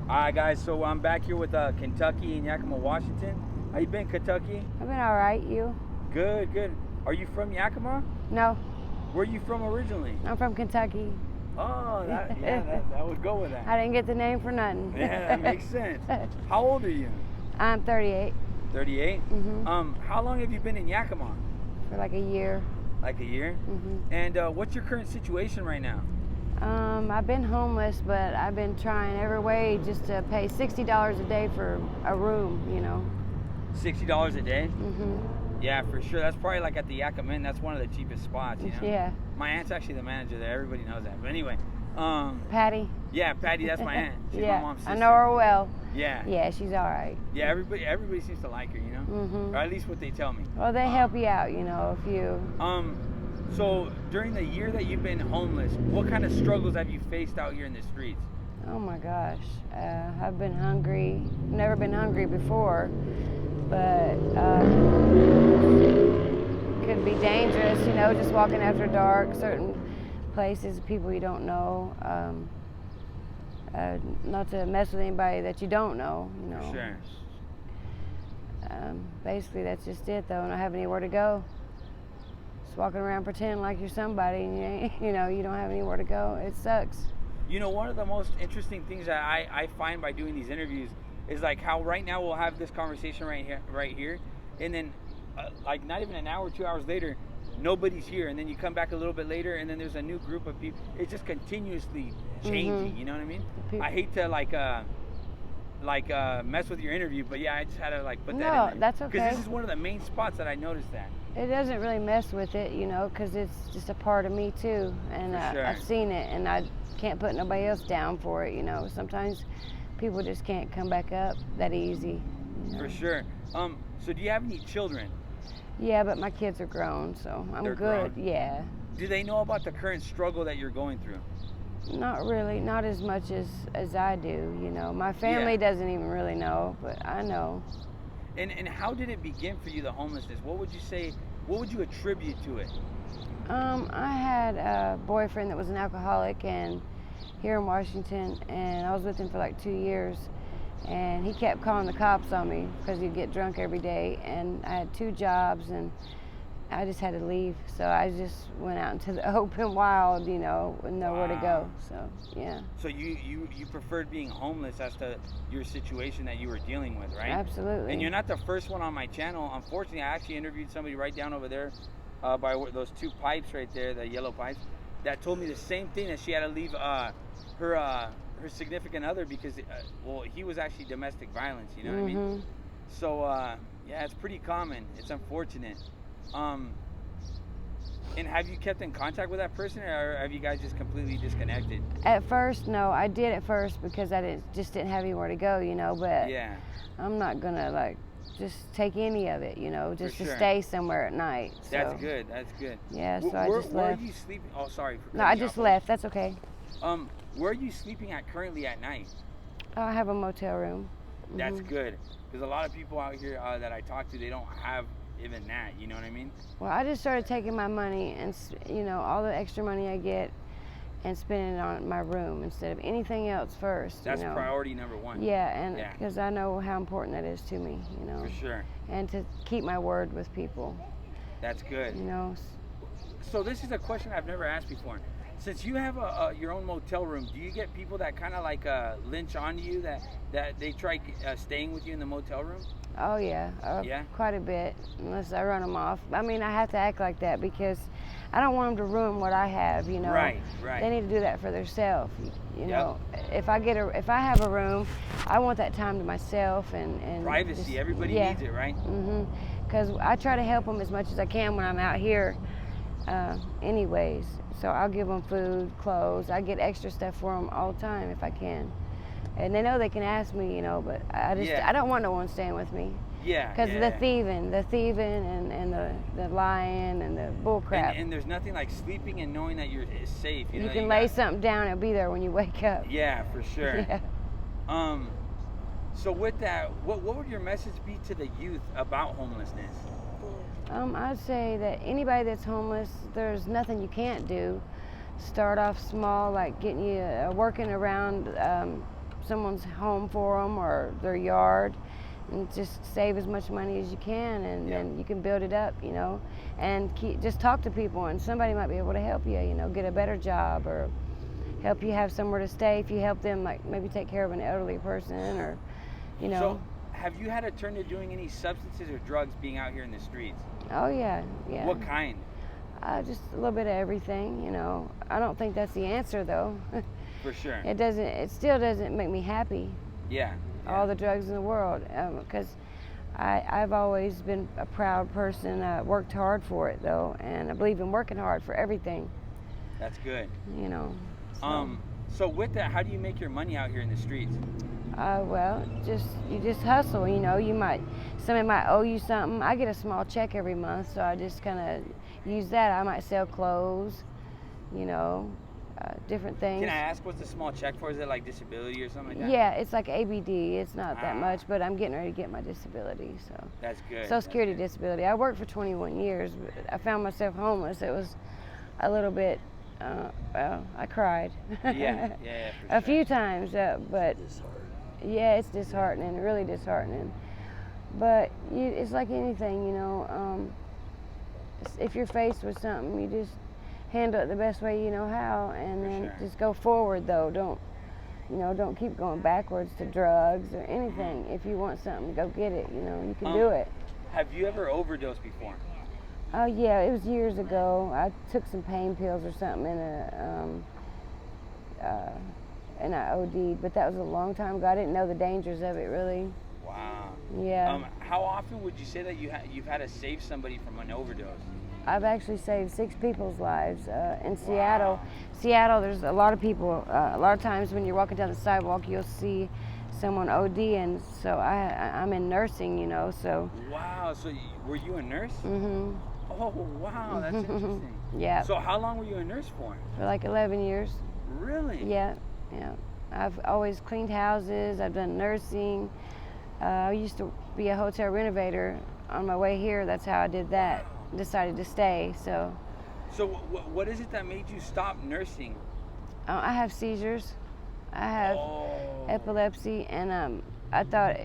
All right, guys. So I'm back here with Kentucky and Yakima, Washington. How you been, Kentucky? I've been all right. You? Good, good. Are you from Yakima? No, Where are you from originally? I'm from Kentucky. Oh, that would go with that. I didn't get the name for nothing. Yeah, that makes sense. How old are you? I'm 38. 38. How long have you been in Yakima? For like a year. Like a year. And what's your current situation right now? I've been homeless, but I've been trying every way just to pay $60 a day for a room, you know. $60 a day? Yeah, for sure. That's probably like at the Yakima Inn. That's one of the cheapest spots, you know? Yeah. My aunt's actually the manager there. Everybody knows that. But anyway. Patty? Yeah, Patty, that's my aunt. She's yeah, my mom's sister. I know her well. Yeah. Yeah, she's all right. Yeah, everybody seems to like her, you know? Or at least what they tell me. Well, they help you out, you know, if you... So during the year that you've been homeless, what kind of struggles have you faced out here in the streets? Oh my gosh, I've been hungry. Never been hungry before, but could be dangerous, you know, just walking after dark, certain places, people you don't know. Not to mess with anybody that you don't know, you know. Sure. Basically, that's just it, though, and I have anywhere to go. Just walking around pretending like you're somebody, and you know, you don't have anywhere to go. It sucks. You know, one of the most interesting things that I find by doing these interviews is like how right now we'll have this conversation right here, and then like not even an hour, 2 hours later, nobody's here, and then you come back a little bit later, and then there's a new group of people. It's just continuously changing. You know what I mean? I hate to mess with your interview, but yeah, I just had to like put that in there. No, that's okay. Because this is one of the main spots that I noticed that. It doesn't really mess with it, you know, because it's just a part of me too, and sure. I've seen it, and I can't put nobody else down for it, you know. Sometimes people just can't come back up that easy. You know? For sure. So do you have any children? Yeah, but my kids are grown, so I'm They're good. grown? Yeah. Do they know about the current struggle that you're going through? Not really, not as much as I do, you know. My family doesn't even really know, but I know. And how did it begin for you, the homelessness? What would you say, what would you attribute to it? I had a boyfriend that was an alcoholic and here in Washington, and I was with him for like 2 years, and he kept calling the cops on me because he'd get drunk every day, and I had 2 jobs, and I just had to leave, so I just went out into the open wild, you know, with nowhere to go. So yeah. So you preferred being homeless as to your situation that you were dealing with, right? Absolutely. And you're not the first one on my channel. Unfortunately, I actually interviewed somebody right down over there by those 2 pipes right there, the yellow pipes, that told me the same thing, that she had to leave her significant other because he was actually domestic violence. You know what I mean? So yeah, it's pretty common. It's unfortunate. And have you kept in contact with that person, or have you guys just completely disconnected? At first, no, I did at first because I just didn't have anywhere to go, you know, but yeah, I'm not gonna like just take any of it, you know, just For to sure. stay somewhere at night. So. That's good. That's good. Yeah, so I just where left. are you sleeping? Oh, sorry. For No, I cutting you just off. left. That's okay. Where are you sleeping at currently at night? I have a motel room. That's good, because a lot of people out here that I talk to, they don't have even that. You know what I mean? Well, I just started taking my money and, you know, all the extra money I get and spending it on my room instead of anything else first. That's you know? priority number 1. Yeah, and because I know how important that is to me, you know. For sure. And to keep my word with people. That's good. You know. So this is a question I've never asked before. Since you have your own motel room, do you get people that kind of like lynch onto you, that they try staying with you in the motel room? Oh yeah, quite a bit, unless I run them off. I mean, I have to act like that because I don't want them to ruin what I have, you know. Right. They need to do that for themselves, you know. If I have a room, I want that time to myself and privacy. just, Everybody needs it, right? Because I try to help them as much as I can when I'm out here, anyways. So I'll give them food, clothes. I get extra stuff for them all the time if I can. And they know they can ask me, you know, but I don't want no one staying with me. Yeah. Because the thieving and the lying and the bull crap. And there's nothing like sleeping and knowing that you're safe. You know, can lay something down, it'll be there when you wake up. Yeah, for sure. Yeah. So with that, what would your message be to the youth about homelessness? I'd say that anybody that's homeless, there's nothing you can't do. Start off small, like getting you working around someone's home for them or their yard, and just save as much money as you can, and then you can build it up, you know, and just talk to people, and somebody might be able to help you, you know, get a better job or help you have somewhere to stay if you help them, like maybe take care of an elderly person, or, you know. So, have you had a turn to doing any substances or drugs being out here in the streets? Oh yeah. What kind? Just a little bit of everything, you know. I don't think that's the answer though. For sure. It still doesn't make me happy. Yeah. All the drugs in the world, because I've always been a proud person. Worked hard for it though, and I believe in working hard for everything. That's good. You know. So with that, how do you make your money out here in the streets? Well, you just hustle. You know, somebody might owe you something. I get a small check every month, so I just kind of use that. I might sell clothes, you know, different things. Can I ask what's the small check for? Is it like disability or something like that? Yeah, it's like ABD. It's not that much, but I'm getting ready to get my disability. So that's good. Social Security disability. I worked for 21 years, but I found myself homeless. It was a little bit. Well, I cried. Yeah, a few times, but yeah, it's disheartening, really disheartening. But it's like anything, you know. If you're faced with something, you just handle it the best way you know how, and then just go forward. Though, don't keep going backwards to drugs or anything. If you want something, go get it. You know, you can do it. Have you ever overdosed before? Oh yeah, it was years ago. I took some pain pills or something and I OD'd, but that was a long time ago. I didn't know the dangers of it really. Wow. Yeah. How often would you say that you've had to save somebody from an overdose? I've actually saved 6 people's lives in Seattle. Seattle, there's a lot of people. A lot of times when you're walking down the sidewalk, you'll see someone ODing. So I'm in nursing, you know. So. Wow. So were you a nurse? Mm-hmm. Oh wow, that's interesting. Yeah. So how long were you a nurse for? For like 11 years. Really? Yeah. I've always cleaned houses. I've done nursing. I used to be a hotel renovator. On my way here, that's how I did that. Wow. Decided to stay. So what is it that made you stop nursing? I have seizures. I have epilepsy, and I thought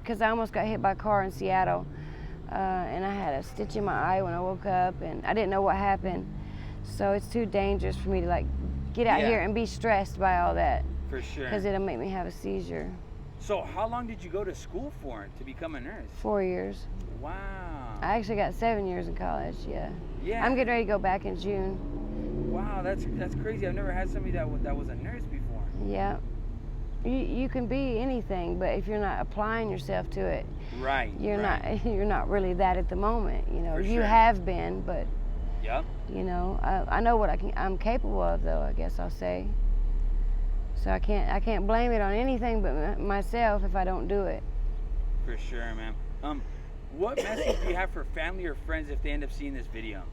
because I almost got hit by a car in Seattle. And I had a stitch in my eye when I woke up, and I didn't know what happened. So it's too dangerous for me to like get out here and be stressed by all that. For sure. Because it'll make me have a seizure. So how long did you go to school for to become a nurse? 4 years. Wow. I actually got 7 years in college. Yeah. Yeah. I'm getting ready to go back in June. Wow, that's crazy. I've never had somebody that was a nurse before. Yeah. You can be anything, but if you're not applying yourself to it, you're not really that at the moment. You know, you have been, but you know, I know what I'm capable of, though. I guess I'll say. So I can't blame it on anything but myself if I don't do it. For sure, man. What message do you have for family or friends if they end up seeing this video?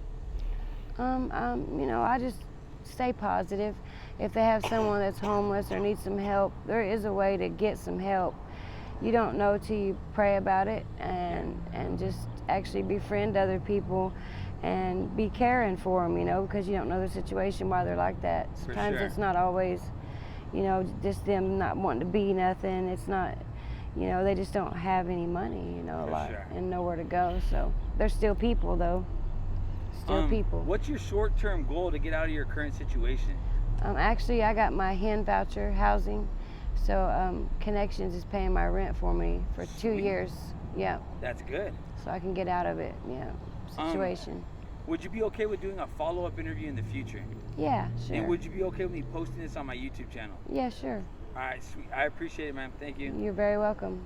You know, I just stay positive. If they have someone that's homeless or needs some help, there is a way to get some help. You don't know till you pray about it, and just actually befriend other people and be caring for them, you know, because you don't know their situation, why they're like that. Sometimes it's not always, you know, just them not wanting to be nothing. It's not, you know, they just don't have any money, you know, and nowhere to go. So they're still people, though. Still people. What's your short-term goal to get out of your current situation? Actually, I got my HEN voucher housing, so Connections is paying my rent for me for 2 years. Yeah. That's good. So I can get out of it. Yeah. Situation. Would you be okay with doing a follow-up interview in the future? Yeah, sure. And would you be okay with me posting this on my YouTube channel? Yeah, sure. All right, sweet. I appreciate it, man. Thank you. You're very welcome.